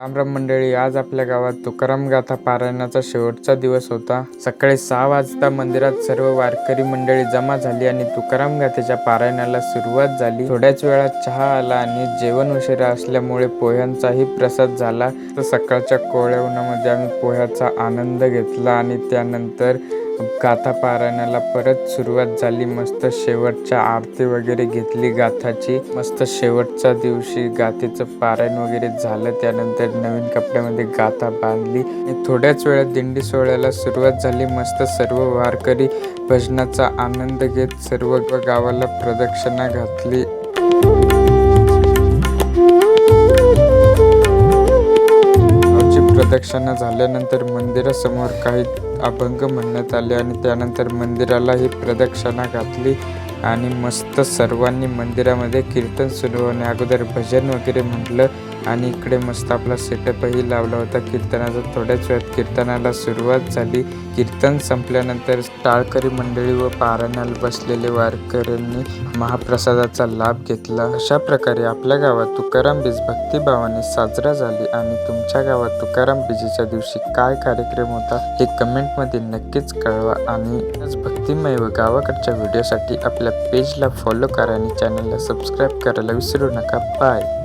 रामराम मंडळी, आज आपल्या गावात तुकाराम गाथा पारायणाचा शेवटचा दिवस होता. सकाळी 6 वाजता मंदिरात सर्व वारकरी मंडळी जमा झाली आणि तुकाराम गाथेच्या पारायणाला सुरुवात झाली. थोड्याच वेळात चहा आला आणि जेवण उशिरा असल्यामुळे पोह्यांचाही प्रसाद झाला. तर सकाळच्या कोवळ्या उन्हामध्ये आम्ही पोह्याचा आनंद घेतला आणि त्यानंतर गाथा पारायणाला परत सुरुवात झाली. मस्त शेवटच्या आरती वगैरे घेतली गाथाची. मस्त शेवटच्या दिवशी गाथेचं पारायण वगैरे झालं. त्यानंतर नवीन कपड्यामध्ये गाथा बांधली. थोड्याच वेळात दिंडी सोहळ्याला सुरुवात झाली. मस्त सर्व वारकरी भजनाचा आनंद घेत सर्व गावाला प्रदक्षिणा घातली. प्रदक्षिणा झाल्यानंतर मंदिरासमोर काही अभंग म्हणण्यात आले आणि त्यानंतर मंदिरालाही प्रदक्षिणा घातली आणि मस्त सर्वांनी मंदिरामध्ये कीर्तन सुरू होण्या अगोदर भजन वगैरे म्हटलं आणि इकडे मस्त आपला सेटअपही लावला होता कीर्तनाचा. थोड्याच वेळात कीर्तनाला सुरुवात झाली. कीर्तन संपल्यानंतर टाळकरी मंडळी व पारायणाला बसलेले वारकऱ्यांनी महाप्रसादाचा लाभ घेतला. अशा प्रकारे आपल्या गावात तुकाराम बीज भक्तिभावाने साजरा झाली. आणि तुमच्या गावात तुकाराम बीजेच्या दिवशी काय कार्यक्रम होता हे कमेंटमध्ये नक्कीच कळवा. आणि भक्तिमय व गावाकडच्या व्हिडिओसाठी आपल्या पेजला फॉलो करा आणि चॅनलला सबस्क्राईब करायला विसरू नका. बाय.